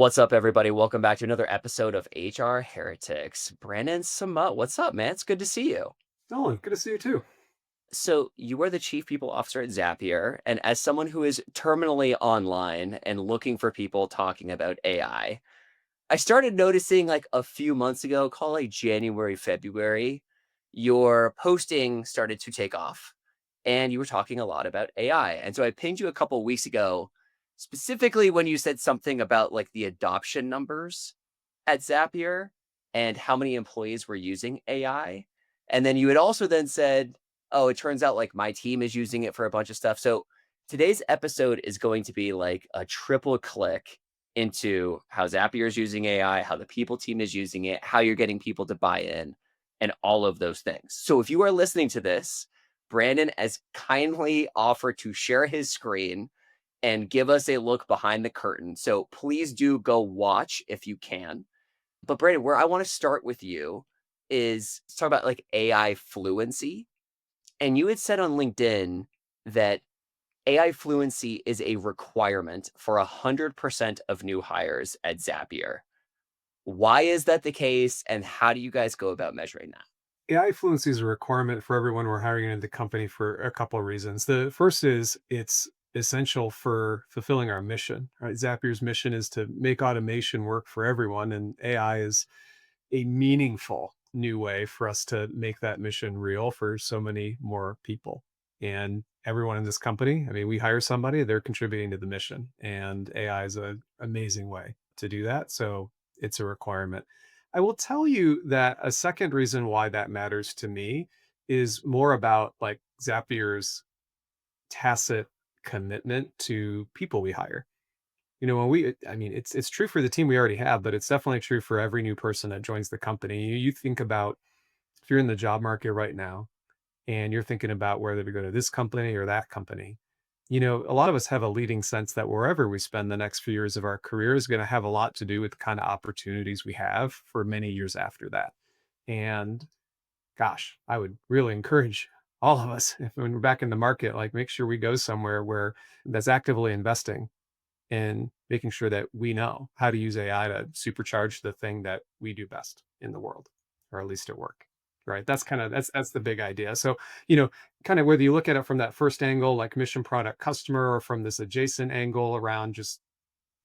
What's up, everybody? Welcome back to another episode of HR Heretics. Brandon Sammut, what's up, man? It's good to see you. Nolan, good to see you too. So, you are the chief people officer at Zapier, and as someone who is terminally online and looking for people talking about I started noticing like a few months ago, call it January, February, your posting started to take off and you were talking a lot about AI. And so I pinged you a couple weeks ago, specifically when you said something about like the adoption numbers at Zapier and how many employees were using AI. And then you had also then said, oh, it turns out like my team is using it for a bunch of stuff. So today's episode is going to be like a triple click into how Zapier is using AI, how the people team is using it, how you're getting people to buy in, and all of those things. So if you are listening to this, Brandon has kindly offered to share his screen and give us a look behind the curtain. So please do go watch if you can. But Brandon, where I want to start with you is talk about like AI fluency. And you had said on LinkedIn that AI fluency is a requirement for 100% of new hires at Zapier. Why is that the case, and how do you guys go about measuring that? AI fluency is a requirement for everyone we're hiring into the company for a couple of reasons. The first is it's essential for fulfilling our mission, right? Zapier's mission is to make automation work for everyone, and AI is a meaningful new way for us to make that mission real for so many more people. And everyone in this company, I mean, we hire somebody, they're contributing to the mission, and AI is an amazing way to do that. So it's a requirement. I will tell you that a second reason why that matters to me is more about like Zapier's tacit commitment to people we hire. You know, when I mean, it's true for the team we already have, but it's definitely true for every new person that joins the company. You think about if you're in the job market right now and you're thinking about whether to go to this company or that company, you know, a lot of us have a leading sense that wherever we spend the next few years of our career is going to have a lot to do with the kind of opportunities we have for many years after that. And gosh, I would really encourage all of us, if when we're back in the market, like make sure we go somewhere where that's actively investing in making sure that we know how to use AI to supercharge the thing that we do best in the world, or at least at work. Right. That's the big idea. So, you know, kind of whether you look at it from that first angle, like mission product customer, or from this adjacent angle around just,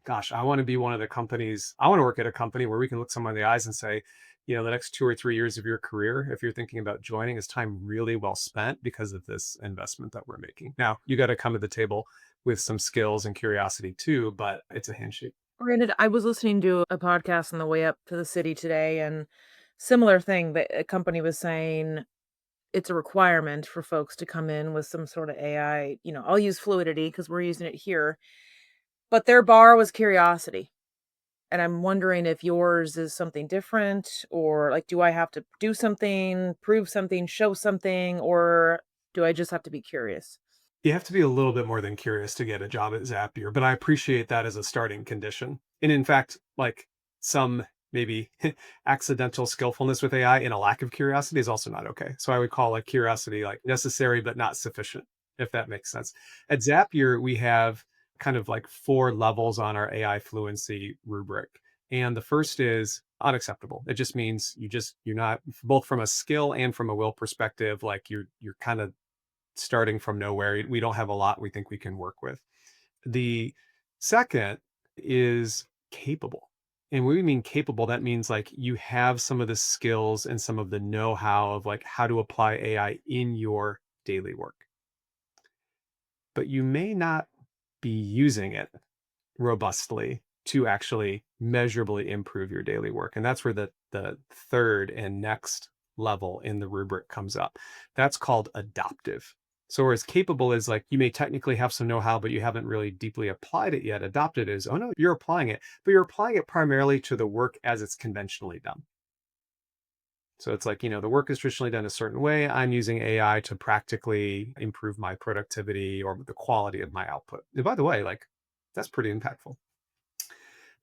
gosh, I want to be one of the companies, I want to work at a company where we can look someone in the eyes and say, you know, the next 2 or 3 years of your career, if you're thinking about joining, is time really well spent because of this investment that we're making. Now, you got to come to the table with some skills and curiosity too, but it's a handshake. Granted, I was listening to a podcast on the way up to the city today, and similar thing that a company was saying it's a requirement for folks to come in with some sort of AI. I'll use Fluidity because we're using it here, but their bar was curiosity. And I'm wondering if yours is something different, or like, do I have to do something, prove something, show something, or do I just have to be curious? You have to be a little bit more than curious to get a job at Zapier, but I appreciate that as a starting condition. And in fact, like some maybe accidental skillfulness with AI and a lack of curiosity is also not okay. So I would call like curiosity like necessary but not sufficient, if that makes sense. At Zapier, we have kind of like 4 levels on our AI fluency rubric. And the first is unacceptable. It just means you're not, both from a skill and from a will perspective, like you're kind of starting from nowhere. We don't have a lot we think we can work with. The second is capable. And when we mean capable, that means like you have some of the skills and some of the know-how of like how to apply AI in your daily work. But you may not be using it robustly to actually measurably improve your daily work. And that's where the third and next level in the rubric comes up. That's called adoptive. So whereas capable is like you may technically have some know-how, but you haven't really deeply applied it yet. Adopted is, oh no, you're applying it, but you're applying it primarily to the work as it's conventionally done. So it's like, you know, the work is traditionally done a certain way. I'm using AI to practically improve my productivity or the quality of my output. And by the way, like that's pretty impactful.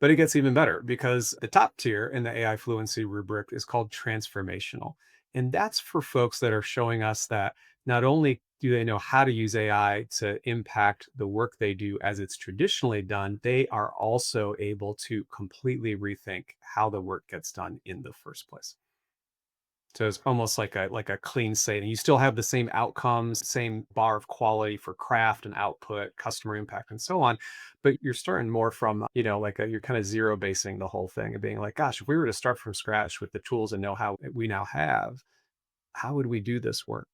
But it gets even better because the top tier in the AI fluency rubric is called transformational. And that's for folks that are showing us that not only do they know how to use AI to impact the work they do as it's traditionally done, they are also able to completely rethink how the work gets done in the first place. So it's almost like a clean slate, and you still have the same outcomes, same bar of quality for craft and output, customer impact, and so on. But you're starting more from, you're kind of zero basing the whole thing and being like, gosh, if we were to start from scratch with the tools and know-how we now have, how would we do this work?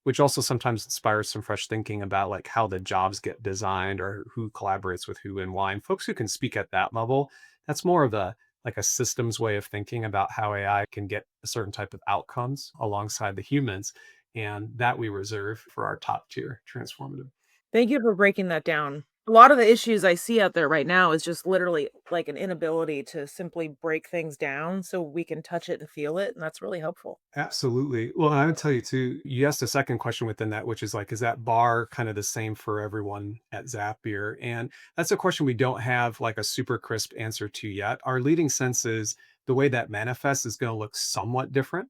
Which also sometimes inspires some fresh thinking about like how the jobs get designed or who collaborates with who and why. And folks who can speak at that level, that's more of a systems way of thinking about how AI can get a certain type of outcomes alongside the humans. And that we reserve for our top tier transformative. Thank you for breaking that down. A lot of the issues I see out there right now is just literally like an inability to simply break things down so we can touch it and feel it, and that's really helpful. Absolutely. Well, and I would tell you too, you asked a second question within that, which is like, is that bar kind of the same for everyone at Zapier? And that's a question we don't have like a super crisp answer to yet. Our leading sense is the way that manifests is going to look somewhat different.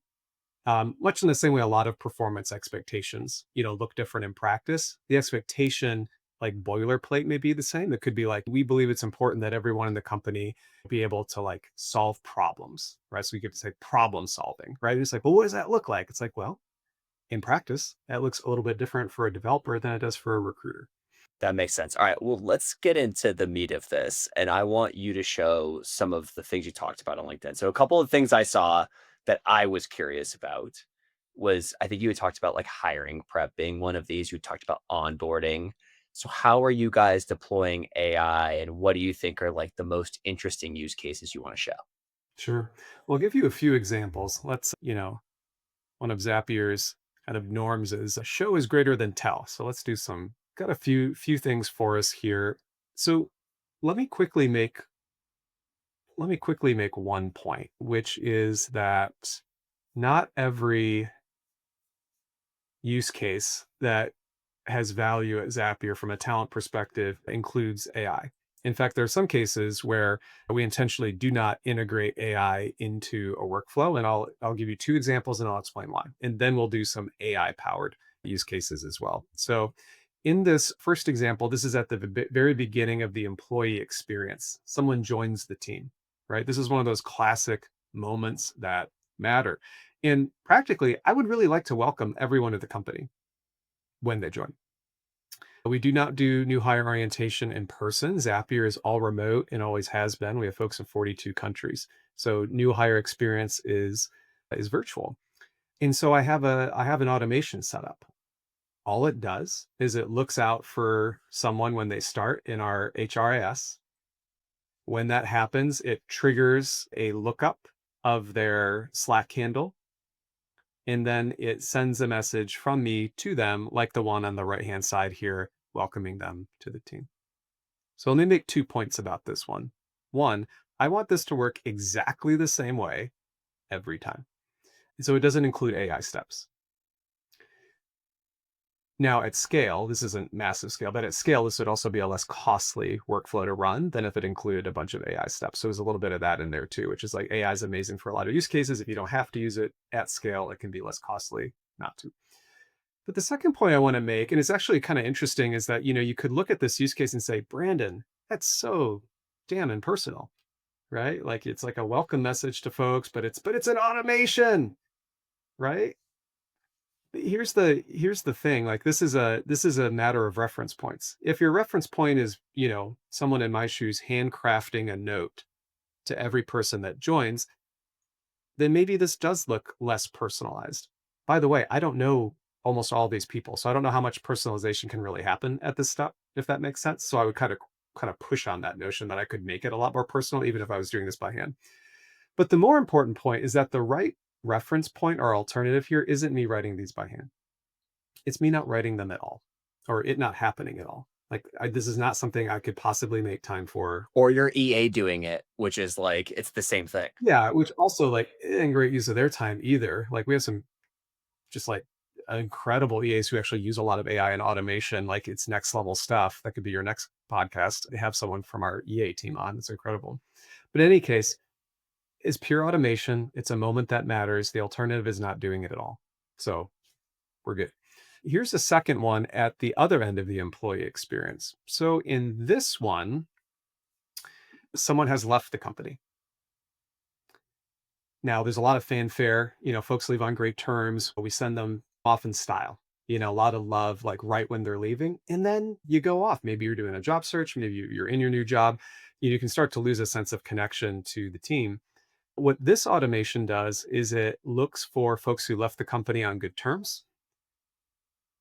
Much in the same way a lot of performance expectations, look different in practice. The expectation, like boilerplate, may be the same. It could be like, we believe it's important that everyone in the company be able to like solve problems, right? So we get to say problem solving, right? And it's like, well, what does that look like? It's like, well, in practice, that looks a little bit different for a developer than it does for a recruiter. That makes sense. All right. Well, let's get into the meat of this. And I want you to show some of the things you talked about on LinkedIn. So, a couple of things I saw that I was curious about was I think you had talked about like hiring prep being one of these. You talked about onboarding. So, how are you guys deploying AI and what do you think are like the most interesting use cases you want to show? Sure. We'll give you a few examples. One of Zapier's kind of norms is a show is greater than tell. So let's do got a few things for us here. So let me quickly make one point, which is that not every use case that has value at Zapier from a talent perspective includes AI. In fact, there are some cases where we intentionally do not integrate AI into a workflow, and I'll give you two examples and I'll explain why. And then we'll do some AI powered use cases as well. So, in this first example, this is at the very beginning of the employee experience. Someone joins the team, right? This is one of those classic moments that matter. And practically, I would really like to welcome everyone to the company when they join. We do not do new hire orientation in person. Zapier is all remote and always has been. We have folks in 42 countries. So new hire experience is virtual. And so I have an automation set up. All it does is it looks out for someone when they start in our HRIS. When that happens, it triggers a lookup of their Slack handle, and then it sends a message from me to them, like the one on the right-hand side here, welcoming them to the team. So let me make 2 points about this one. One, I want this to work exactly the same way every time. So it doesn't include AI steps. Now at scale, this isn't massive scale, but at scale, this would also be a less costly workflow to run than if it included a bunch of AI steps. So there's a little bit of that in there too, which is like AI is amazing for a lot of use cases. If you don't have to use it at scale, it can be less costly not to. But the second point I want to make, and it's actually kind of interesting, is that you could look at this use case and say, Brandon, that's so damn impersonal, right? Like it's like a welcome message to folks, but it's an automation, right? Here's the thing, like this is a matter of reference points. If your reference point is, someone in my shoes handcrafting a note to every person that joins, then maybe this does look less personalized. By the way, I don't know almost all these people, so I don't know how much personalization can really happen at this step, if that makes sense. So I would kind of push on that notion that I could make it a lot more personal, even if I was doing this by hand. But the more important point is that the right reference point or alternative here isn't me writing these by hand. It's me not writing them at all, or it not happening at all. Like this is not something I could possibly make time for. Or your EA doing it, which is like, it's the same thing. Yeah, which also like isn't great use of their time either. Like we have some just like incredible EAs who actually use a lot of AI and automation, like it's next level stuff. That could be your next podcast. They have someone from our EA team on. It's incredible. But in any case, it's pure automation. It's a moment that matters. The alternative is not doing it at all. So we're good. Here's a second one at the other end of the employee experience. So in this one, someone has left the company. Now, there's a lot of fanfare, folks leave on great terms. We send them off in style, a lot of love, like right when they're leaving. And then you go off. Maybe you're doing a job search, maybe you're in your new job. You can start to lose a sense of connection to the team. What this automation does is it looks for folks who left the company on good terms.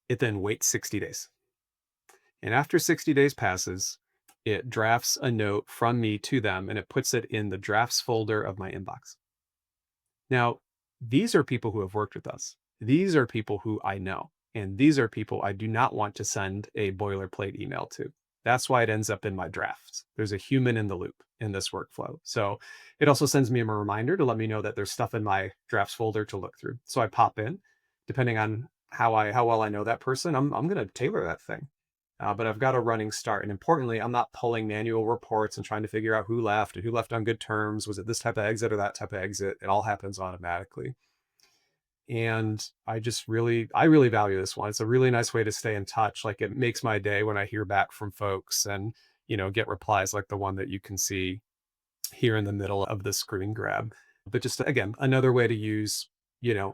It then waits 60 days. And after 60 days passes, it drafts a note from me to them and it puts it in the drafts folder of my inbox. Now, these are people who have worked with us. These are people who I know. And these are people I do not want to send a boilerplate email to. That's why it ends up in my drafts. There's a human in the loop in this workflow. So it also sends me a reminder to let me know that there's stuff in my drafts folder to look through. So I pop in, depending on how well I know that person, I'm going to tailor that thing. But I've got a running start. And importantly, I'm not pulling manual reports and trying to figure out who left and who left on good terms. Was it this type of exit or that type of exit? It all happens automatically. And I really value this one. It's a really nice way to stay in touch. Like it makes my day when I hear back from folks and, get replies like the one that you can see here in the middle of the screen grab. But just again, another way to use,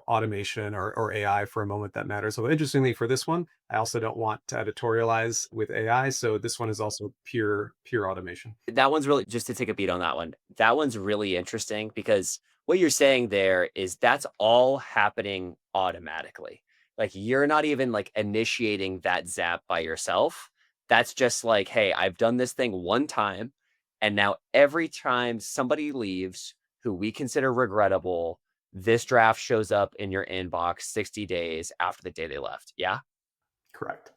automation or AI for a moment that matters. So interestingly for this one, I also don't want to editorialize with AI. So this one is also pure automation. That one's really, just to take a beat on that one, that one's really interesting because what you're saying there is that's all happening automatically. Like you're not even like initiating that zap by yourself. That's just like, hey, I've done this thing one time. And now every time somebody leaves who we consider regrettable, this draft shows up in your inbox 60 days after the day they left. Yeah, Correct.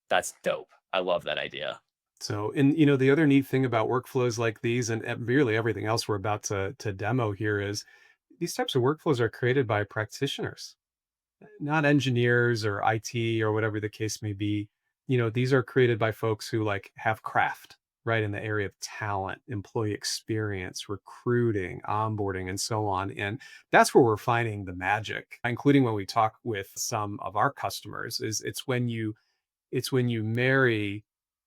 that's dope. I love that idea. So, and the other neat thing about workflows like these and really everything else we're about to demo here is these types of workflows are created by practitioners, not engineers or IT or whatever the case may be. These are created by folks who like have craft, right, in the area of talent, employee experience, recruiting, onboarding, and so on. And that's where we're finding the magic, including when we talk with some of our customers, is it's when you marry,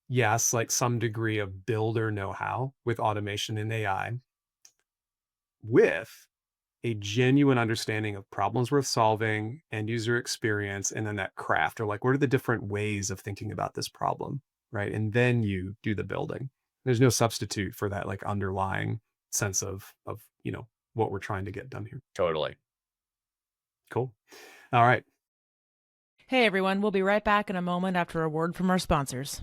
yes, like some degree of builder know-how with automation and AI with a genuine understanding of problems worth solving and user experience, and then that craft or like, what are the different ways of thinking about this problem, right? And then you do the building. There's no substitute for that like underlying sense of what we're trying to get done here. Totally. Cool. All right. Hey everyone, we'll be right back in a moment after a word from our sponsors.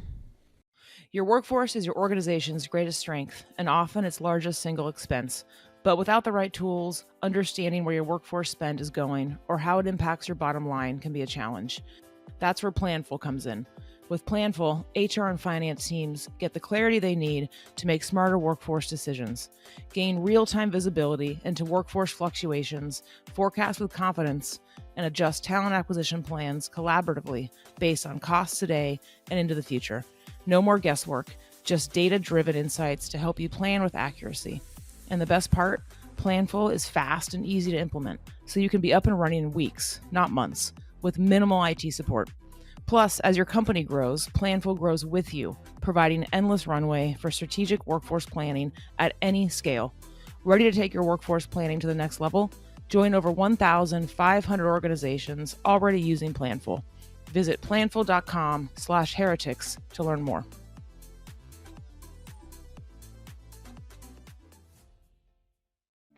Your workforce is your organization's greatest strength and often its largest single expense. But without the right tools, understanding where your workforce spend is going or how it impacts your bottom line can be a challenge. That's where Planful comes in. With Planful, HR and finance teams get the clarity they need to make smarter workforce decisions, gain real-time visibility into workforce fluctuations, forecast with confidence, and adjust talent acquisition plans collaboratively based on costs today and into the future. No more guesswork, just data-driven insights to help you plan with accuracy. And the best part, Planful is fast and easy to implement, so you can be up and running in weeks, not months, with minimal IT support. Plus, as your company grows, Planful grows with you, providing endless runway for strategic workforce planning at any scale. Ready to take your workforce planning to the next level? Join over 1,500 organizations already using Planful. Visit planful.com/heretics to learn more.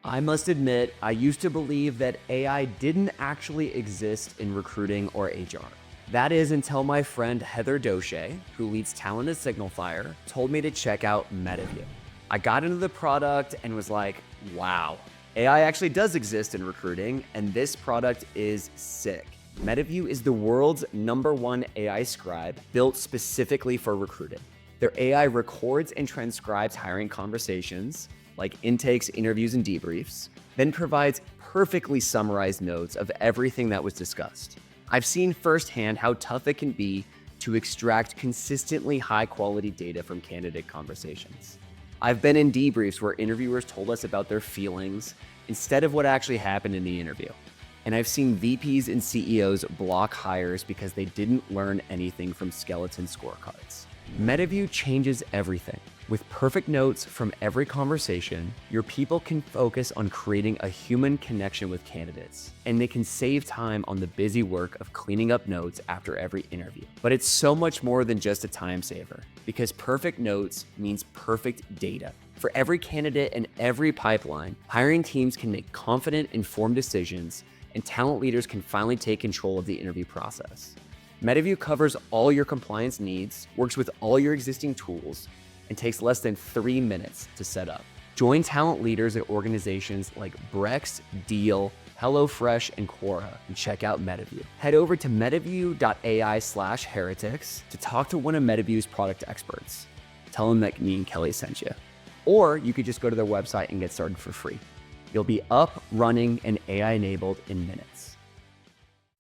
I must admit, I used to believe that AI didn't actually exist in recruiting or HR. That is until my friend Heather Doche, who leads talent at Signalfire, told me to check out Metaview. I got into the product and was like, wow, AI actually does exist in recruiting, and this product is sick. Metaview is the world's #1 AI scribe built specifically for recruiting. Their AI records and transcribes hiring conversations, like intakes, interviews, and debriefs, then provides perfectly summarized notes of everything that was discussed. I've seen firsthand how tough it can be to extract consistently high-quality data from candidate conversations. I've been in debriefs where interviewers told us about their feelings instead of what actually happened in the interview. And I've seen VPs and CEOs block hires because they didn't learn anything from skeleton scorecards. Metaview changes everything. With perfect notes from every conversation, your people can focus on creating a human connection with candidates, and they can save time on the busy work of cleaning up notes after every interview. But it's so much more than just a time saver, because perfect notes means perfect data. For every candidate and every pipeline, hiring teams can make confident, informed decisions, and talent leaders can finally take control of the interview process. Metaview covers all your compliance needs, works with all your existing tools, and takes less than 3 minutes to set up. Join talent leaders at organizations like Brex, Deal, HelloFresh, and Quora, and check out Metaview. Head over to metaview.ai/heretics to talk to one of Metaview's product experts. Tell them that me and Kelly sent you. Or you could just go to their website and get started for free. You'll be up, running, and AI-enabled in minutes.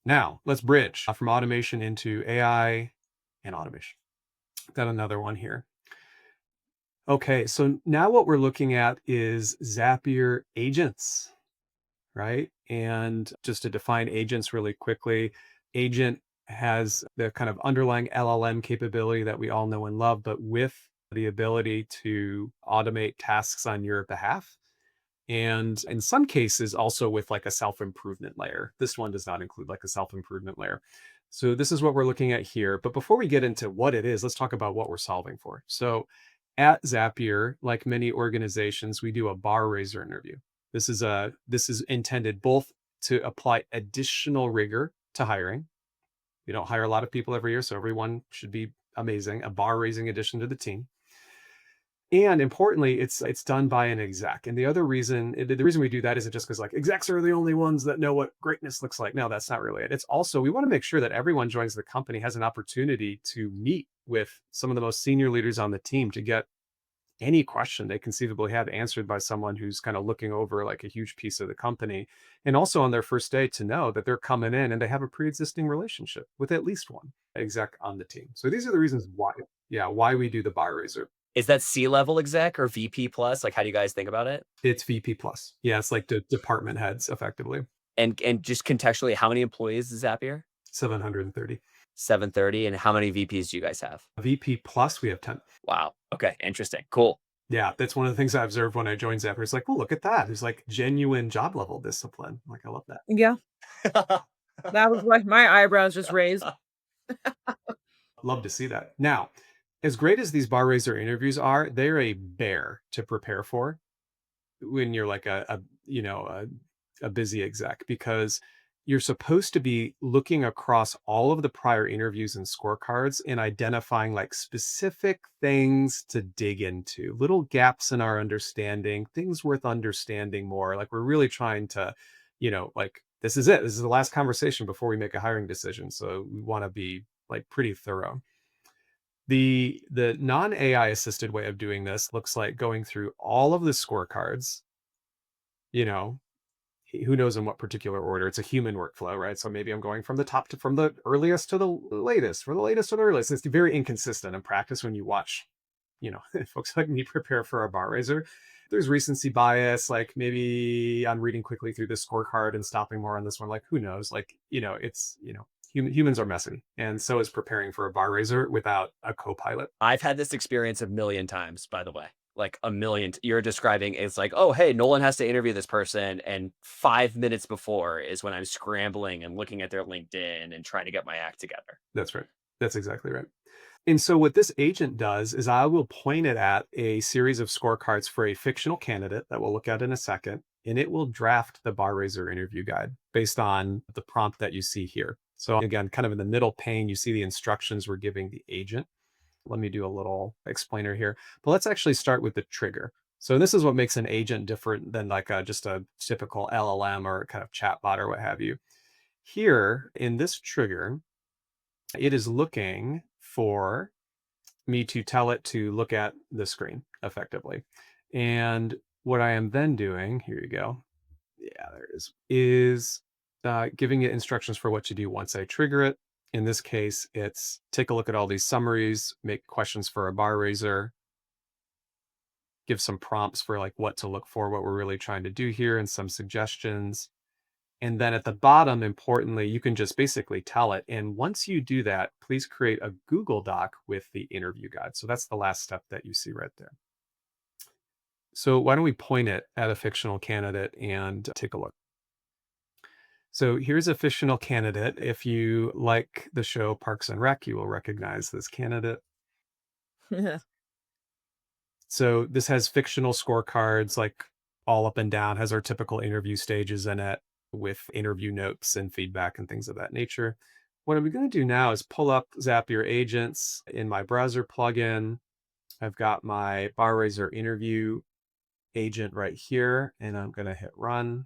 Now, let's bridge from automation into AI and automation. Got another one here. Okay, so now what we're looking at is Zapier agents, right? And just to define agents really quickly, agent has the kind of underlying LLM capability that we all know and love, but with the ability to automate tasks on your behalf. And in some cases, also with like a self-improvement layer. This one does not include like a self-improvement layer. So this is what we're looking at here. But before we get into what it is, let's talk about what we're solving for. So at Zapier, like many organizations, we do a bar raiser interview. This is intended both to apply additional rigor to hiring. We don't hire a lot of people every year, so everyone should be amazing. A bar raising addition to the team. And importantly, it's done by an exec. And the other reason, the reason we do that isn't just because like execs are the only ones that know what greatness looks like. No, that's not really it. It's also, we want to make sure that everyone joins the company has an opportunity to meet with some of the most senior leaders on the team to get any question they conceivably have answered by someone who's kind of looking over like a huge piece of the company. And also on their first day to know that they're coming in and they have a pre-existing relationship with at least one exec on the team. So these are the reasons why we do the bar raiser. Is that C-level exec or VP plus? Like, how do you guys think about it? It's VP plus. Yeah, it's like the department heads effectively. And just contextually, how many employees is Zapier? 730. 730. And how many VPs do you guys have? VP plus, we have 10. Wow. Okay. Interesting. Cool. Yeah, that's one of the things I observed when I joined Zapier. It's like, oh, look at that. There's like genuine job level discipline. Like, I love that. Yeah, that was why my eyebrows just raised. Love to see that. Now, as great as these bar raiser interviews are, they're a bear to prepare for when you're like a busy exec, because you're supposed to be looking across all of the prior interviews and scorecards and identifying like specific things to dig into, little gaps in our understanding, things worth understanding more. Like we're really trying to, like this is it. This is the last conversation before we make a hiring decision. So we want to be like pretty thorough. The non-AI assisted way of doing this looks like going through all of the scorecards, you know, who knows in what particular order. It's a human workflow, right? So maybe I'm going from the earliest to the latest, from the latest to the earliest. It's very inconsistent in practice when you watch, folks like me prepare for a bar raiser. There's recency bias, like maybe I'm reading quickly through this scorecard and stopping more on this one. Like who knows? Like, humans are messy. And so is preparing for a bar raiser without a co-pilot. I've had this experience a million times, by the way. Like a million. You're describing it's like, oh, hey, Nolan has to interview this person. And 5 minutes before is when I'm scrambling and looking at their LinkedIn and trying to get my act together. That's right. That's exactly right. And so what this agent does is I will point it at a series of scorecards for a fictional candidate that we'll look at in a second, and it will draft the bar raiser interview guide based on the prompt that you see here. So again, kind of in the middle pane, you see the instructions we're giving the agent. Let me do a little explainer here, but let's actually start with the trigger. So this is what makes an agent different than like just a typical LLM or kind of chatbot or what have you. Here in this trigger, it is looking for me to tell it to look at the screen effectively. And what I am then doing, here you go. Yeah, there it is giving it instructions for what to do once I trigger it. In this case, it's take a look at all these summaries, make questions for a bar raiser, give some prompts for like what to look for, what we're really trying to do here, and some suggestions. And then at the bottom, importantly, you can just basically tell it. And once you do that, please create a Google Doc with the interview guide. So that's the last step that you see right there. So why don't we point it at a fictional candidate and take a look. So here's a fictional candidate. If you like the show Parks and Rec, you will recognize this candidate. So this has fictional scorecards, like all up and down, has our typical interview stages in it with interview notes and feedback and things of that nature. What I'm going to do now is pull up Zapier Agents in my browser plugin. I've got my bar raiser interview agent right here, and I'm going to hit run.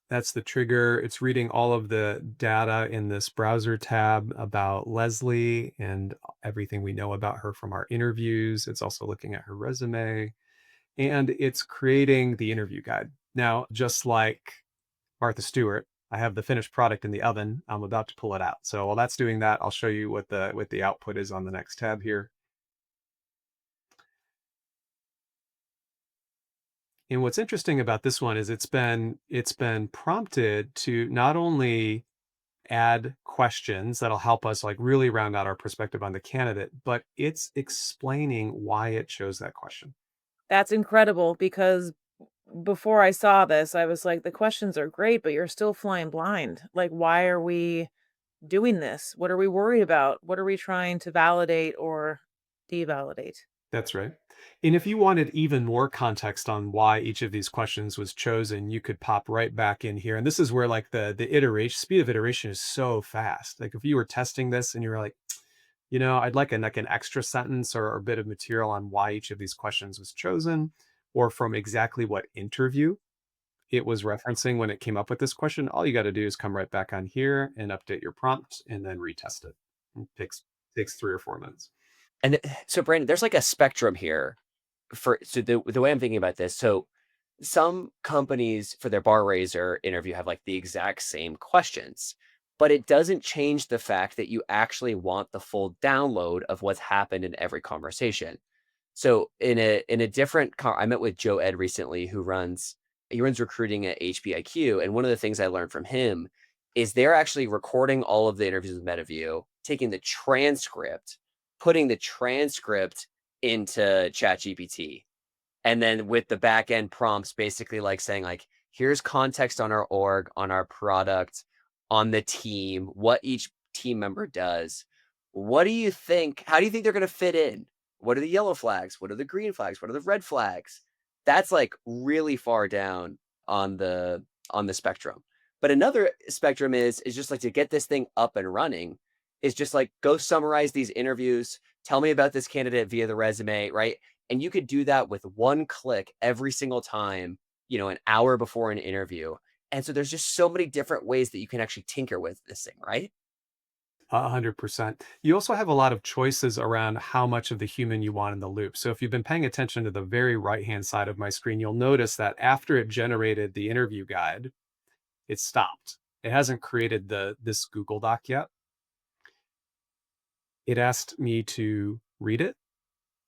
That's the trigger. It's reading all of the data in this browser tab about Leslie and everything we know about her from our interviews. It's also looking at her resume, and it's creating the interview guide. Now, just like Martha Stewart, I have the finished product in the oven. I'm about to pull it out. So while that's doing that, I'll show you what the output is on the next tab here. And what's interesting about this one is it's been prompted to not only add questions that'll help us like really round out our perspective on the candidate, but it's explaining why it chose that question. That's incredible because before I saw this, I was like, the questions are great, but you're still flying blind. Like, why are we doing this? What are we worried about? What are we trying to validate or devalidate? That's right. And if you wanted even more context on why each of these questions was chosen, you could pop right back in here. And this is where like the iteration speed of iteration is so fast. Like if you were testing this and you were like, I'd like an extra sentence or a bit of material on why each of these questions was chosen, or from exactly what interview it was referencing when it came up with this question. All you got to do is come right back on here and update your prompt and then retest it. It takes 3 or 4 minutes. And so, Brandon, there's like a spectrum here so the way I'm thinking about this. So some companies for their bar raiser interview have like the exact same questions, but it doesn't change the fact that you actually want the full download of what's happened in every conversation. So in a different I met with Joe Ed recently, he runs recruiting at HPIQ, and one of the things I learned from him is they're actually recording all of the interviews with Metaview, taking the transcript, putting the transcript into ChatGPT, and then with the back end prompts basically like saying like, here's context on our org, on our product, on the team, what each team member does. What do you think? How do you think they're going to fit in? What are the yellow flags? What are the green flags? What are the red flags? That's like really far down on the spectrum. But another spectrum is just like to get this thing up and running is just like go summarize these interviews, tell me about this candidate via the resume, right? And you could do that with one click every single time, an hour before an interview. And so there's just so many different ways that you can actually tinker with this thing, right? 100%. You also have a lot of choices around how much of the human you want in the loop. So if you've been paying attention to the very right-hand side of my screen, you'll notice that after it generated the interview guide, it stopped. It hasn't created this Google Doc yet. It asked me to read it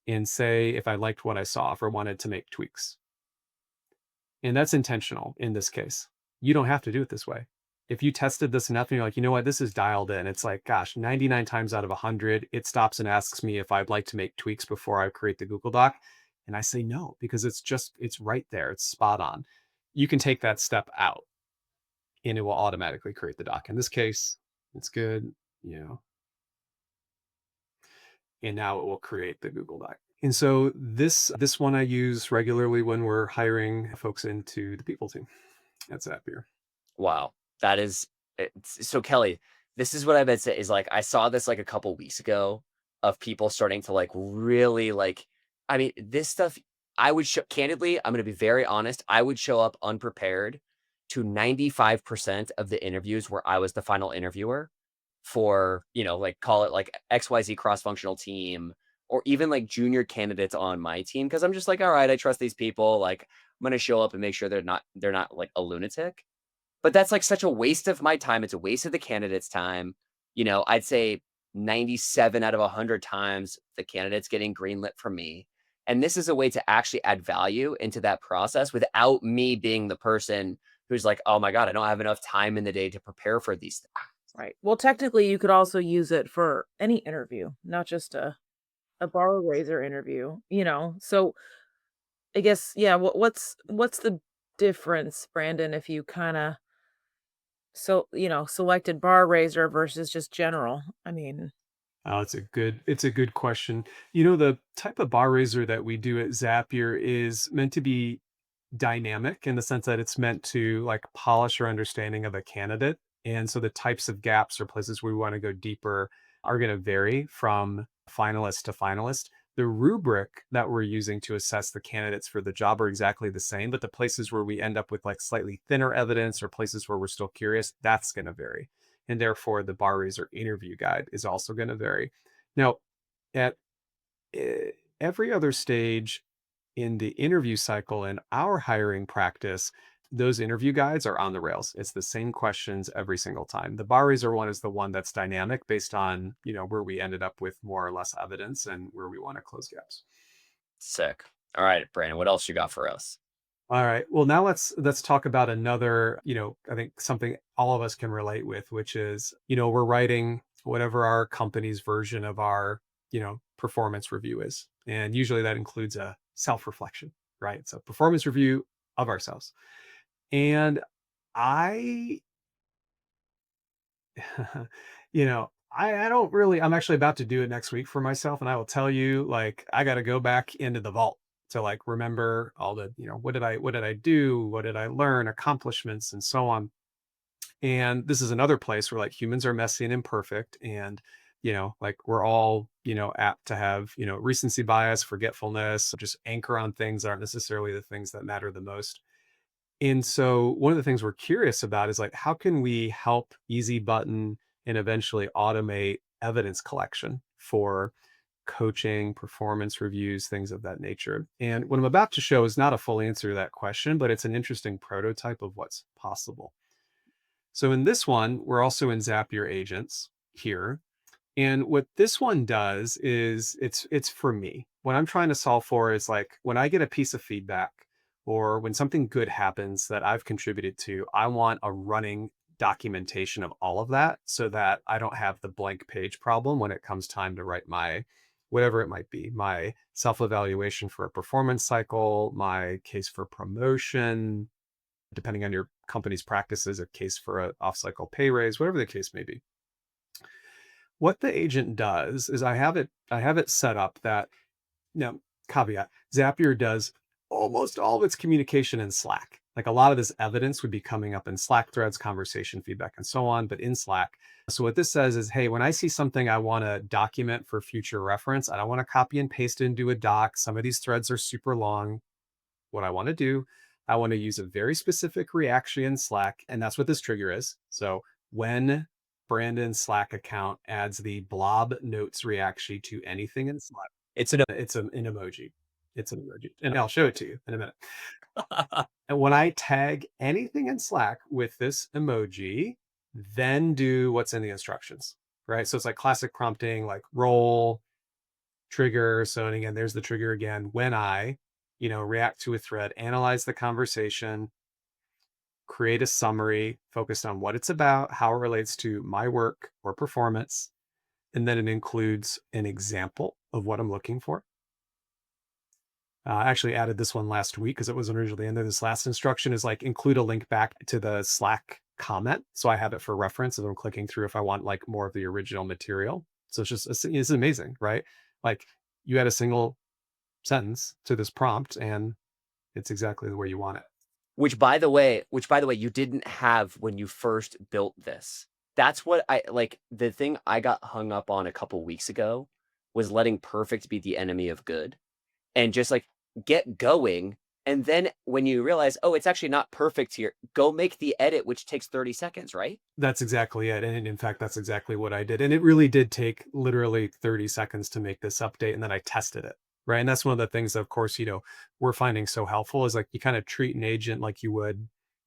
and say if I liked what I saw, if I wanted to make tweaks. And that's intentional in this case. You don't have to do it this way. If you tested this enough and you're like, you know what, this is dialed in. It's like, gosh, 99 times out of 100, it stops and asks me if I'd like to make tweaks before I create the Google Doc. And I say no, because it's right there. It's spot on. You can take that step out and it will automatically create the doc. In this case, it's good, you know, and now it will create the Google Doc. And so this one I use regularly when we're hiring folks into the people team at Zapier. Wow. That is so, Kelli, this is what I would say is like I saw this like a couple weeks ago of people starting to like really like I mean, this stuff I would show candidly, I'm gonna be very honest, I would show up unprepared to 95% of the interviews where I was the final interviewer for, like call it like XYZ cross-functional team or even like junior candidates on my team. Cause I'm just like, all right, I trust these people. Like I'm gonna show up and make sure they're not like a lunatic. But that's, like, such a waste of my time, it's a waste of the candidate's time. I'd say 97 out of 100 times, the candidate's getting greenlit from me, And this is a way to actually add value into that process without me being the person who's like, oh my God, I don't have enough time in the day to prepare for these things. Right. Well, technically, you could also use it for any interview, not just a bar raiser interview, you know? So, I guess, yeah, what's the difference, Brandon, if you kinda selected bar raiser versus just general? I mean, Oh, it's a good question. The type of bar raiser that we do at Zapier is meant to be dynamic in the sense that it's meant to like polish our understanding of a candidate. And so the types of gaps or places we want to go deeper are going to vary from finalist to finalist. The rubric that we're using to assess the candidates for the job are exactly the same, but the places where we end up with like slightly thinner evidence or places where we're still curious, that's going to vary. And therefore, the bar raiser interview guide is also going to vary. Now, at eh, every other stage in the interview cycle in our hiring practice, those interview guides are on the rails. It's the same questions every single time. The bar raiser one is the one that's dynamic based on, where we ended up with more or less evidence and where we want to close gaps. Sick. All right, Brandon, what else you got for us? All right. Well, now let's talk about another, I think something all of us can relate with, which is, we're writing whatever our company's version of our, performance review is. And usually that includes a self-reflection, right? So performance review of ourselves. And I I don't really, I'm actually about to do it next week for myself. And I will tell you, like, I got to go back into the vault to like remember all the, what did I do? What did I learn? Accomplishments and so on. And this is another place where like humans are messy and imperfect. And, like we're all, apt to have, recency bias, forgetfulness, just anchor on things that aren't necessarily the things that matter the most. And so one of the things we're curious about is like, how can we help easy button and eventually automate evidence collection for coaching, performance reviews, things of that nature? And what I'm about to show is not a full answer to that question, but it's an interesting prototype of what's possible. So in this one, we're also in Zapier Agents here. And what this one does is it's for me. What I'm trying to solve for is like when I get a piece of feedback or when something good happens that I've contributed to, I want a running documentation of all of that so that I don't have the blank page problem when it comes time to write my whatever it might be, my self-evaluation for a performance cycle, my case for promotion, depending on your company's practices, a case for a off-cycle pay raise, whatever the case may be. What the agent does is I have it set up that now caveat, Zapier does almost all of its communication in Slack. Like a lot of this evidence would be coming up in Slack threads, conversation feedback, and so on, but in Slack. So what this says is, hey, when I see something I want to document for future reference, I don't want to copy and paste it into a doc. Some of these threads are super long. What I want to do, I want to use a very specific reaction in Slack, and that's what this trigger is. So when Brandon's Slack account adds the blob notes reaction to anything in Slack, it's an emoji. It's an emoji, and I'll show it to you in a minute. And when I tag anything in Slack with this emoji, then do what's in the instructions, right? So it's like classic prompting, like role, trigger. So, and again, there's the trigger again. When I, react to a thread, analyze the conversation, create a summary focused on what it's about, how it relates to my work or performance, and then it includes an example of what I'm looking for. I actually added this one last week because it wasn't originally in there. This last instruction is like include a link back to the Slack comment. So I have it for reference as I'm clicking through if I want like more of the original material. So it's amazing, right? Like you add a single sentence to this prompt and it's exactly the way you want it. Which by the way, you didn't have when you first built this. That's what I like. The thing I got hung up on a couple weeks ago was letting perfect be the enemy of good and just like get going. And then when you realize, oh, it's actually not perfect here, go make the edit, which takes 30 seconds, right? That's exactly it. And in fact, that's exactly what I did. And it really did take literally 30 seconds to make this update. And then I tested it. Right. And that's one of the things, of course, we're finding so helpful is like you kind of treat an agent like you would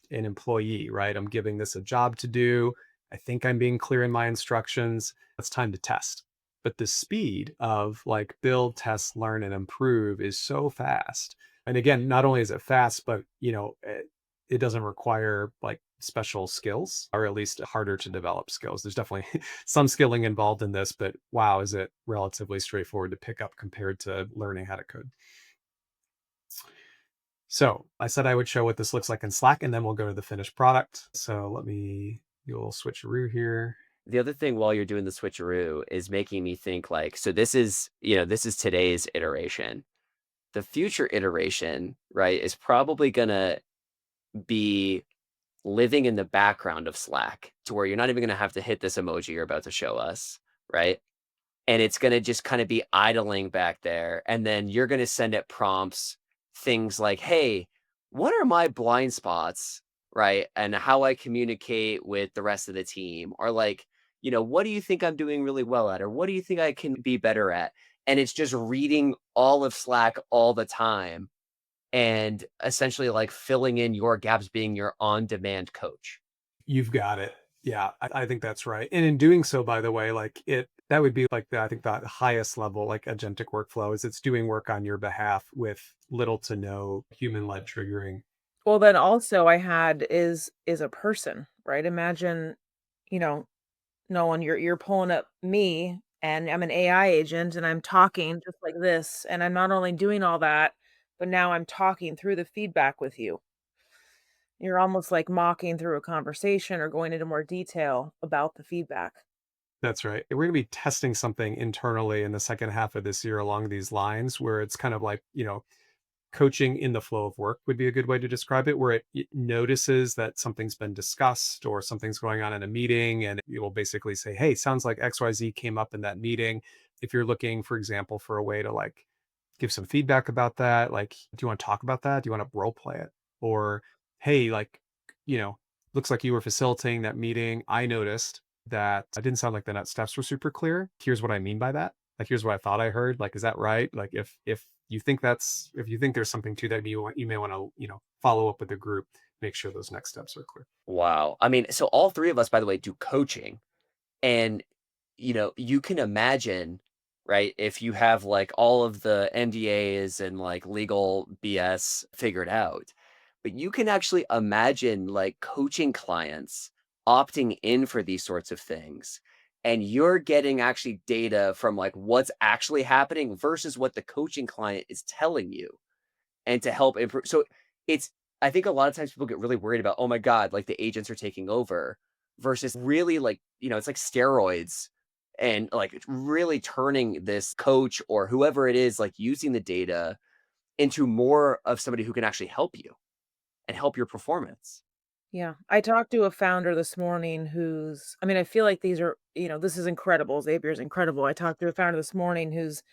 an employee, right? I'm giving this a job to do. I think I'm being clear in my instructions. It's time to test. but the speed of like build, test, learn, and improve is so fast. And again, not only is it fast, but it doesn't require like special skills, or at least harder to develop skills. There's definitely some skilling involved in this, but wow, is it relatively straightforward to pick up compared to learning how to code. So I said I would show what this looks like in Slack, and then we'll go to the finished product. So let me do a little switcheroo here. The other thing while you're doing the switcheroo is making me think like, so this is, this is today's iteration. The future iteration, right, is probably gonna be living in the background of Slack to where you're not even gonna have to hit this emoji you're about to show us, right? And it's gonna just kinda be idling back there, and then you're gonna send it prompts, things like, "Hey, what are my blind spots?" Right? And how I communicate with the rest of the team, or like, "What do you think I'm doing really well at?" Or, "What do you think I can be better at?" And it's just reading all of Slack all the time and essentially, like, filling in your gaps, being your on-demand coach. You've got it. Yeah, I think that's right. And in doing so, by the way, like that would be like I think the highest level, like agentic workflow is it's doing work on your behalf with little to no human led triggering. Well, then also I had is a person, right? Imagine, you know, Nolan, you're pulling up me and I'm an AI agent and I'm talking just like this. And I'm not only doing all that, but now I'm talking through the feedback with you. You're almost like mocking through a conversation or going into more detail about the feedback. That's right. We're going to be testing something internally in the second half of this year along these lines where it's kind of like, coaching in the flow of work would be a good way to describe it, where it notices that something's been discussed or something's going on in a meeting, and it will basically say, hey, sounds like XYZ came up in that meeting. If you're looking, for example, for a way to like give some feedback about that, like, do you want to talk about that? Do you want to role play it? Or, hey, like, you know, looks like you were facilitating that meeting. I noticed that I didn't sound like the next steps were super clear. Here's what I mean by that. Like, here's what I thought I heard. Like, is that right? Like, if you think if you think there's something to that, you may want to, follow up with the group, make sure those next steps are clear. Wow. I mean, so all 3 of us, by the way, do coaching. And, you can imagine, right, if you have like all of the NDAs and like legal BS figured out, but you can actually imagine like coaching clients opting in for these sorts of things. And you're getting actually data from like what's actually happening versus what the coaching client is telling you and to help improve. So it's, I think a lot of times people get really worried about, oh my God, like the agents are taking over versus really like, it's like steroids and like it's really turning this coach or whoever it is, like using the data into more of somebody who can actually help you and help your performance. Yeah. I talked to a founder this morning who's I mean, I feel like these are, this is incredible. Zapier is incredible. I talked to a founder this morning who's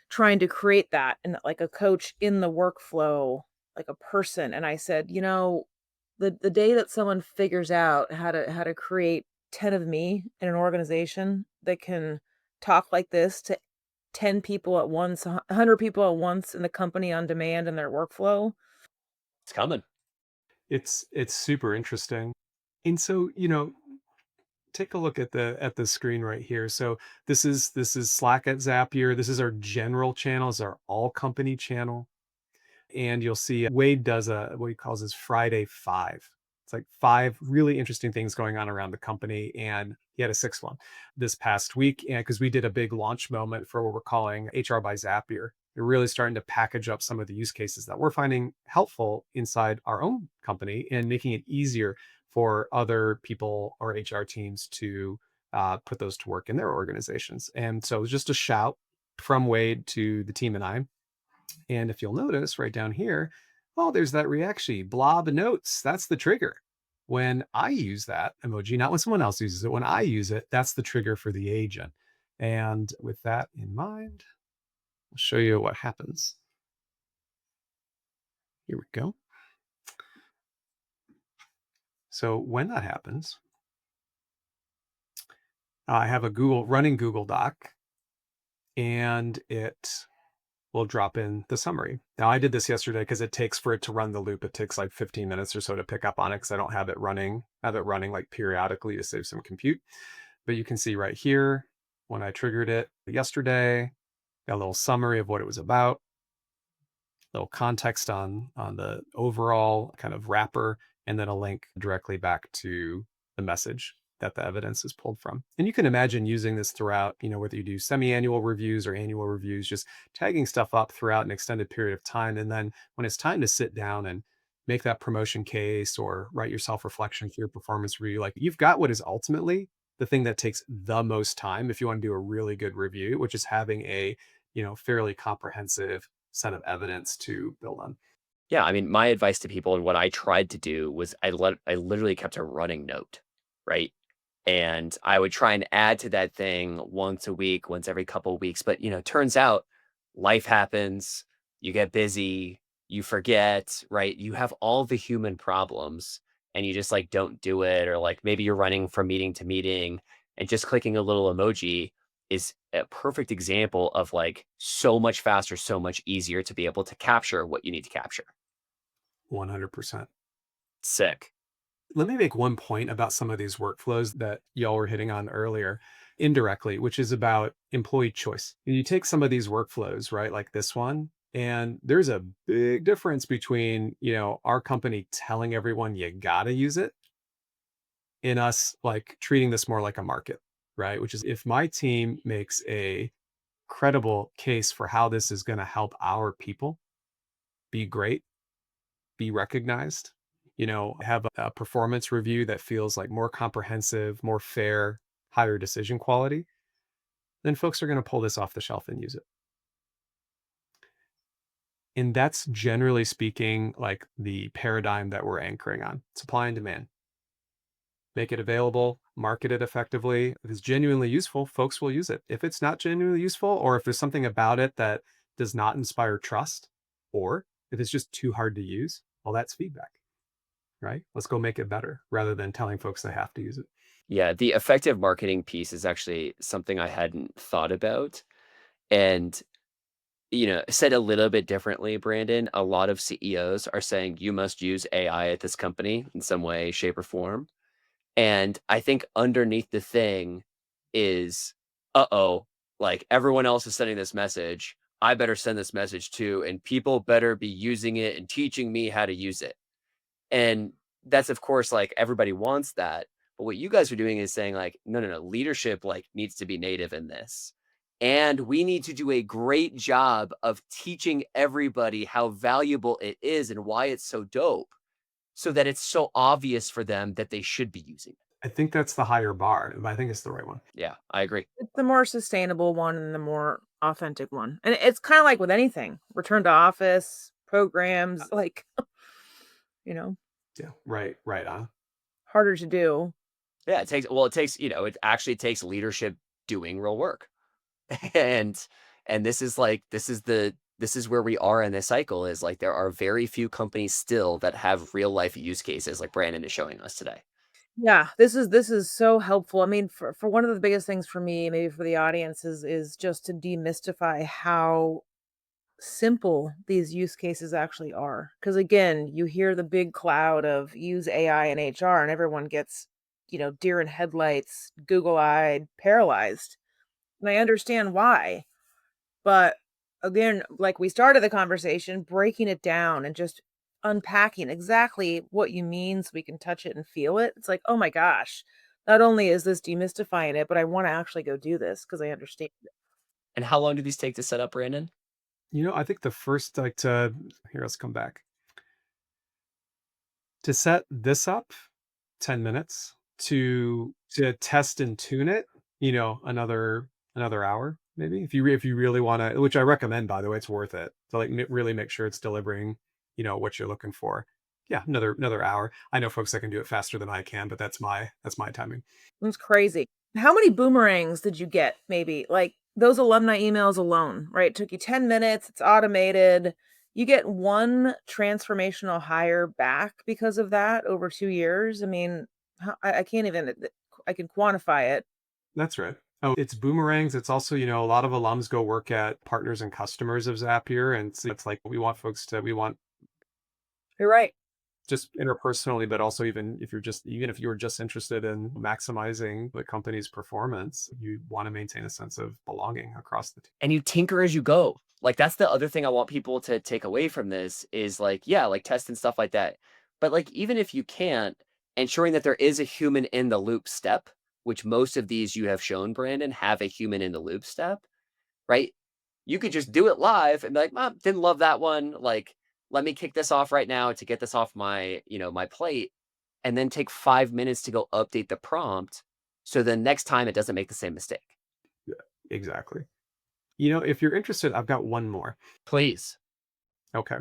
trying to create that and like a coach in the workflow, like a person. And I said, the day that someone figures out how to create 10 of me in an organization that can talk like this to 10 people at once, 100 people at once in the company on demand in their workflow. It's coming. It's super interesting. And so, take a look at the screen right here. So this is Slack at Zapier. This is our general channels, our all company channel. And you'll see Wade does what he calls his Friday Five. It's like five really interesting things going on around the company, and he had a sixth one this past week. And because we did a big launch moment for what we're calling HR by Zapier, we're really starting to package up some of the use cases that we're finding helpful inside our own company and making it easier for other people or HR teams to put those to work in their organizations. And so, just a shout from Wade to the team and I. And if you'll notice right down here, oh, there's that Reaction blob notes. That's the trigger. When I use that emoji, not when someone else uses it, when I use it, that's the trigger for the agent. And with that in mind, I'll show you what happens. Here we go. So when that happens, I have a running Google Doc, and it will drop in the summary. Now, I did this yesterday because it takes for it to run the loop. It takes like 15 minutes or so to pick up on it because I don't have it running like periodically to save some compute. But you can see right here, when I triggered it yesterday, got a little summary of what it was about, little context on the overall kind of wrapper, and then a link directly back to the message that the evidence is pulled from. And you can imagine using this throughout, whether you do semi-annual reviews or annual reviews, just tagging stuff up throughout an extended period of time. And then when it's time to sit down and make that promotion case or write your self-reflection for your performance review, like you've got what is ultimately the thing that takes the most time if you want to do a really good review, which is having a, fairly comprehensive set of evidence to build on. Yeah, I mean, my advice to people and what I tried to do was I literally kept a running note, right? And I would try and add to that thing once a week, once every couple of weeks. But, turns out life happens, you get busy, you forget, right? You have all the human problems and you just like don't do it. Or like maybe you're running from meeting to meeting and just clicking a little emoji is a perfect example of like so much faster, so much easier to be able to capture what you need to capture. 100%. Sick. Let me make one point about some of these workflows that y'all were hitting on earlier indirectly, which is about employee choice. You take some of these workflows, right, like this one, and there's a big difference between, our company telling everyone you got to use it in us like treating this more like a market, right? Which is if my team makes a credible case for how this is going to help our people be great, be recognized, have a performance review that feels like more comprehensive, more fair, higher decision quality, then folks are going to pull this off the shelf and use it. And that's generally speaking like the paradigm that we're anchoring on: supply and demand. Make it available, market it effectively. If it's genuinely useful, folks will use it. If it's not genuinely useful, or if there's something about it that does not inspire trust, or if it's just too hard to use, well, that's feedback, right? Let's go make it better rather than telling folks they have to use it. Yeah, the effective marketing piece is actually something I hadn't thought about. And, said a little bit differently, Brandon, a lot of CEOs are saying you must use AI at this company in some way, shape, or form. And I think underneath the thing is, uh-oh, like everyone else is sending this message. I better send this message too. And people better be using it and teaching me how to use it. And that's of course like everybody wants that. But what you guys are doing is saying like, no, no, no, leadership like needs to be native in this. And we need to do a great job of teaching everybody how valuable it is and why it's so dope so that it's so obvious for them that they should be using it. I think that's the higher bar, but I think it's the right one. Yeah, I agree. It's the more sustainable one and the more authentic one. And it's kinda like with anything, return to office, programs, like, you know, Yeah, right, right on. harder to do. Yeah, it actually takes leadership doing real work. And this is where we are in this cycle is like there are very few companies still that have real life use cases like Brandon is showing us today. Yeah, this is so helpful. I mean, for one of the biggest things for me, maybe for the audience is just to demystify how simple these use cases actually are. Because again, you hear the big cloud of use AI in HR and everyone gets, deer in headlights, Google-eyed, paralyzed. And I understand why. But again, like we started the conversation, breaking it down and just unpacking exactly what you mean so we can touch it and feel it. It's like, oh my gosh, not only is this demystifying it, but I want to actually go do this because I understand it. And how long do these take to set up, Brandon? I think the first like to here, let's come back. To set this up, 10 minutes. To test and tune it, another hour maybe. If you really wanna, which I recommend, by the way, it's worth it. To, like, really make sure it's delivering, what you're looking for. Yeah, another hour. I know folks that can do it faster than I can, but that's my timing. It's crazy. How many boomerangs did you get? Maybe like those alumni emails alone, right? It took you 10 minutes, it's automated. You get one transformational hire back because of that over 2 years. I mean, I can't even, I can quantify it. That's right. Oh, it's boomerangs. It's also, a lot of alums go work at partners and customers of Zapier, and so it's like we want folks to we want You're right. just interpersonally, but also even if you were just interested in maximizing the company's performance, you want to maintain a sense of belonging across the team. And you tinker as you go. Like, that's the other thing I want people to take away from this is like, yeah, like test and stuff like that. But like, even if you can't, ensuring that there is a human in the loop step, which most of these you have shown, Brandon, have a human in the loop step, right? You could just do it live and be like, "Mom, didn't love that one. Like, let me kick this off right now to get this off my, my plate." And then take 5 minutes to go update the prompt. So the next time it doesn't make the same mistake. Yeah, exactly. If you're interested, I've got one more. Please. Okay.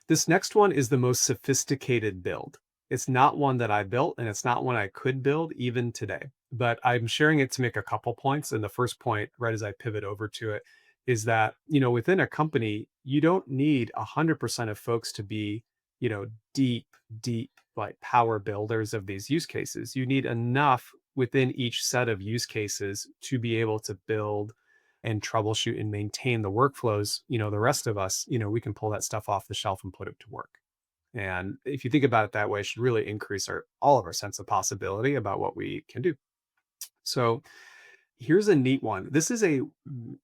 This next one is the most sophisticated build. It's not one that I built, and it's not one I could build even today. But I'm sharing it to make a couple points. And the first point, right as I pivot over to it, is that, within a company, you don't need 100% of folks to be, deep, deep, like power builders of these use cases. You need enough within each set of use cases to be able to build and troubleshoot and maintain the workflows. The rest of us, we can pull that stuff off the shelf and put it to work. And if you think about it that way, it should really increase all of our sense of possibility about what we can do. So here's a neat one. This is a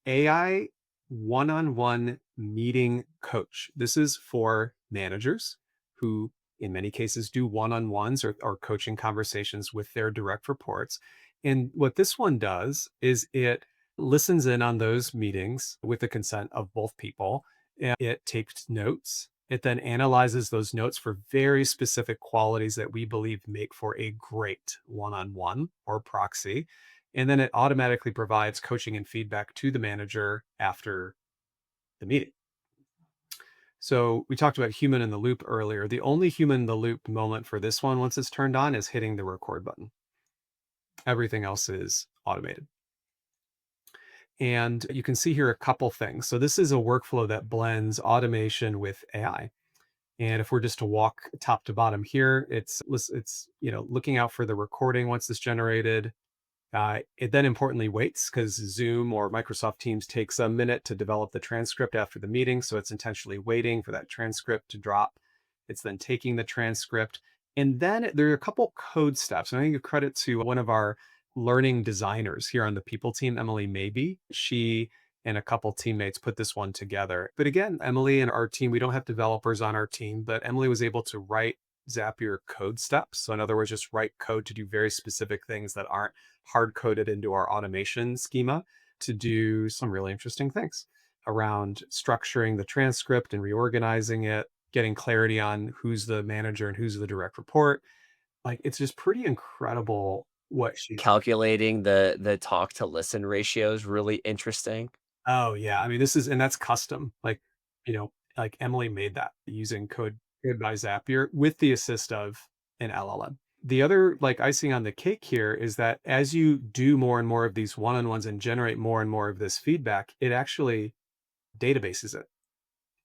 AI one-on-one meeting coach. This is for managers who in many cases do one-on-ones or coaching conversations with their direct reports. And what this one does is it listens in on those meetings with the consent of both people. And it takes notes. It then analyzes those notes for very specific qualities that we believe make for a great one-on-one or proxy. And then it automatically provides coaching and feedback to the manager after the meeting. So we talked about human in the loop earlier. The only human in the loop moment for this one, once it's turned on, is hitting the record button. Everything else is automated. And you can see here a couple things. So this is a workflow that blends automation with AI. And if we're just to walk top to bottom here, it's looking out for the recording once it's generated. It then importantly waits because Zoom or Microsoft Teams takes a minute to develop the transcript after the meeting. So it's intentionally waiting for that transcript to drop. It's then taking the transcript. And then there are a couple code steps. And I give credit to one of our learning designers here on the people team, Emily Maybe. She and a couple teammates put this one together. But again, Emily and our team, we don't have developers on our team, but Emily was able to write Zapier code steps. So in other words, just write code to do very specific things that aren't hard coded into our automation schema to do some really interesting things around structuring the transcript and reorganizing it, getting clarity on who's the manager and who's the direct report. Like it's just pretty incredible what she's. Calculating the talk to listen ratio is really interesting. Oh yeah, I mean and that's custom. Like Emily made that using code by Zapier with the assist of an LLM. The other like icing on the cake here is that as you do more and more of these one-on-ones and generate more and more of this feedback, it actually databases it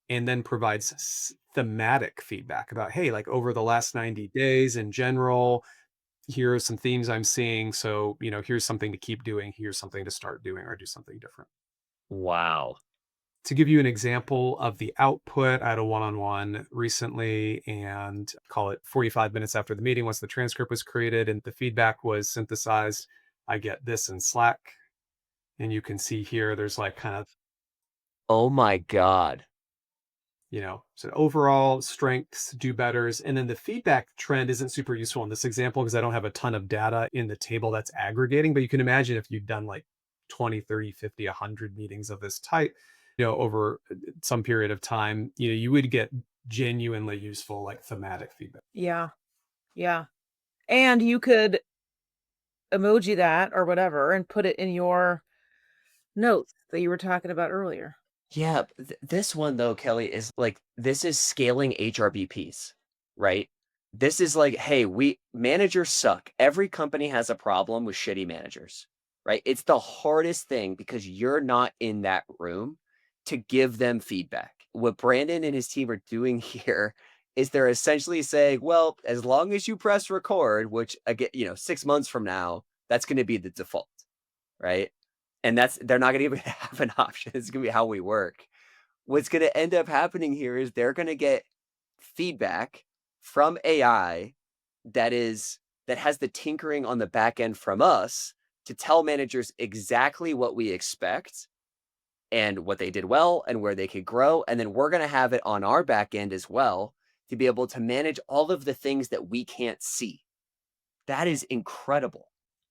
and then provides thematic feedback about, hey, like over the last 90 days in general, here are some themes I'm seeing. So, here's something to keep doing. Here's something to start doing or do something different. Wow. To give you an example of the output, I had a one-on-one recently and call it 45 minutes after the meeting, once the transcript was created and the feedback was synthesized, I get this in Slack. And you can see here, there's like kind of, Oh my god. so overall strengths, do betters. And then the feedback trend isn't super useful in this example because I don't have a ton of data in the table that's aggregating, but you can imagine if you've done like 20, 30, 50, 100 meetings of this type, over some period of time, you would get genuinely useful, like thematic feedback. Yeah. Yeah. And you could emoji that or whatever and put it in your notes that you were talking about earlier. Yeah, this one though, Kelly, is like this is scaling HRBPs, right? This is like, hey, we managers suck. Every company has a problem with shitty managers, right? It's the hardest thing because you're not in that room to give them feedback. What Brandon and his team are doing here is they're essentially saying, well, as long as you press record, which again, 6 months from now, that's going to be the default, right? And they're not gonna even have an option. It's gonna be how we work. What's gonna end up happening here is they're gonna get feedback from AI that has the tinkering on the back end from us to tell managers exactly what we expect and what they did well and where they could grow. And then we're going to have it on our back end as well to be able to manage all of the things that we can't see. That is incredible.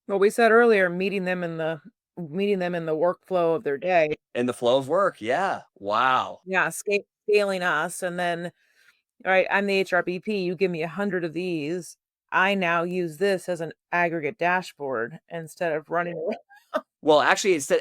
Well, we said earlier, meeting them in the workflow of their day. In the flow of work. Yeah. Wow. Yeah, scaling us, and then, alright, I'm the HRBP, you give me 100 of these. I now use this as an aggregate dashboard instead of running Well, actually, instead,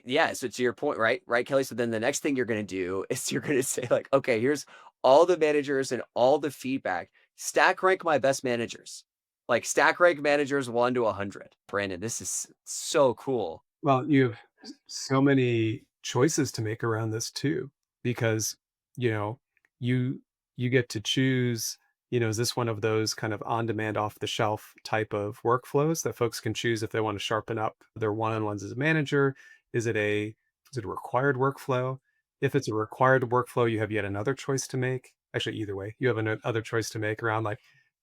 yeah. So to your point, right, Kelly. So then the next thing you're going to do is you're going to say like, okay, here's all the managers and all the feedback. Stack rank my best managers, like stack rank managers 1 to 100. Brandon, this is so cool. Well, you have so many choices to make around this too, because, you know, you you get to choose, is this one of those kind of on-demand, off-the-shelf type of workflows that folks can choose if they want to sharpen up their one-on-ones as a manager? Is it a required workflow? If it's a required workflow, you have yet another choice to make. Actually, either way, you have another choice to make around like,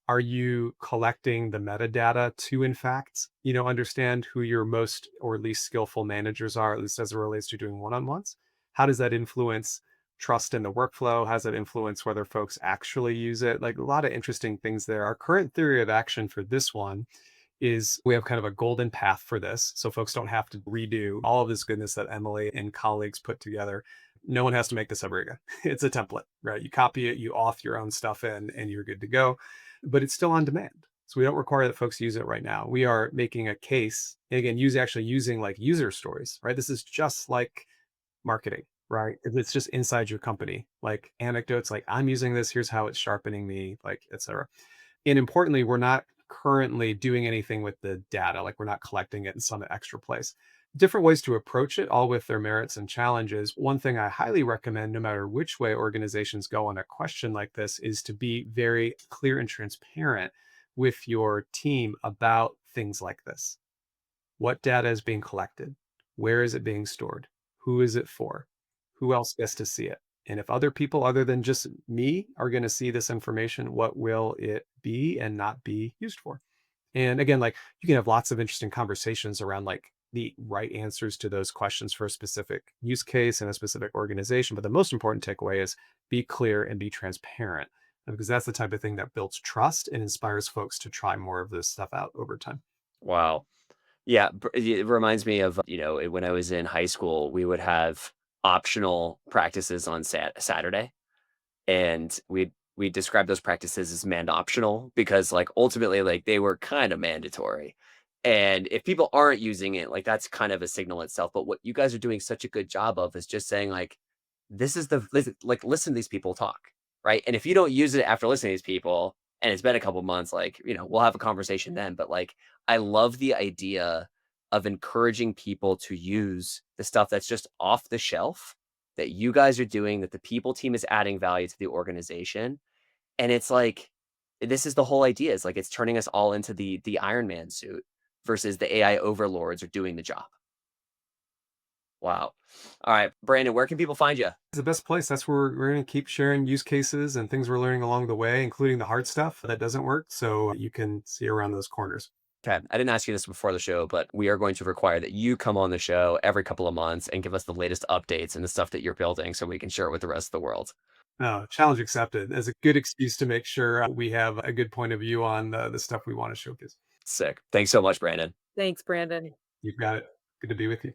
are you collecting the metadata to, in fact, understand who your most or least skillful managers are, at least as it relates to doing one-on-ones? How does that influence trust in the workflow? How does that influence whether folks actually use it? Like, a lot of interesting things there. Our current theory of action for this one is we have kind of a golden path for this. So folks don't have to redo all of this goodness that Emily and colleagues put together. No one has to make this ever again. It's a template, right? You copy it, you auth your own stuff in, and you're good to go. But it's still on demand. So we don't require that folks use it right now. We are making a case, and again, actually using like user stories, right? This is just like marketing, right? It's just inside your company, like anecdotes, like I'm using this, here's how it's sharpening me, like, etc. And importantly, we're not currently doing anything with the data, like we're not collecting it in some extra place. Different ways to approach it, all with their merits and challenges. One thing I highly recommend, no matter which way organizations go on a question like this, is to be very clear and transparent with your team about things like this. What data is being collected? Where is it being stored? Who is it for? Who else gets to see it? And if other people other than just me are going to see this information, what will it be and not be used for? And again, like you can have lots of interesting conversations around like the right answers to those questions for a specific use case and a specific organization. But the most important takeaway is be clear and be transparent, because that's the type of thing that builds trust and inspires folks to try more of this stuff out over time. Wow. Yeah, it reminds me of, when I was in high school, we would have optional practices on Saturday, and we describe those practices as man optional because like ultimately like they were kind of mandatory. And if people aren't using it, like that's kind of a signal itself. But what you guys are doing such a good job of is just saying like, like listen to these people talk, right? And if you don't use it after listening to these people, and it's been a couple months, like we'll have a conversation then. But like, I love the idea of encouraging people to use the stuff that's just off the shelf that you guys are doing, that the people team is adding value to the organization. And it's like, this is the whole idea. It's like it's turning us all into the Iron Man suit versus the AI overlords are doing the job. Wow. All right, Brandon, where can people find you? It's the best place. That's where we're going to keep sharing use cases and things we're learning along the way, including the hard stuff that doesn't work. So you can see around those corners. Okay. I didn't ask you this before the show, but we are going to require that you come on the show every couple of months and give us the latest updates and the stuff that you're building so we can share it with the rest of the world. Challenge accepted as a good excuse to make sure we have a good point of view on the stuff we want to showcase. Sick. Thanks so much, Brandon. Thanks, Brandon. You've got it. Good to be with you.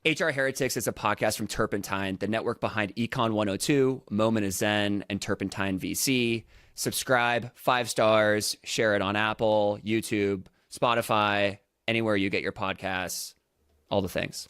HR Heretics is a podcast from Turpentine, the network behind Econ 102, Moment of Zen, and Turpentine VC. Subscribe, 5 stars, share it on Apple, YouTube, Spotify, anywhere you get your podcasts, all the things.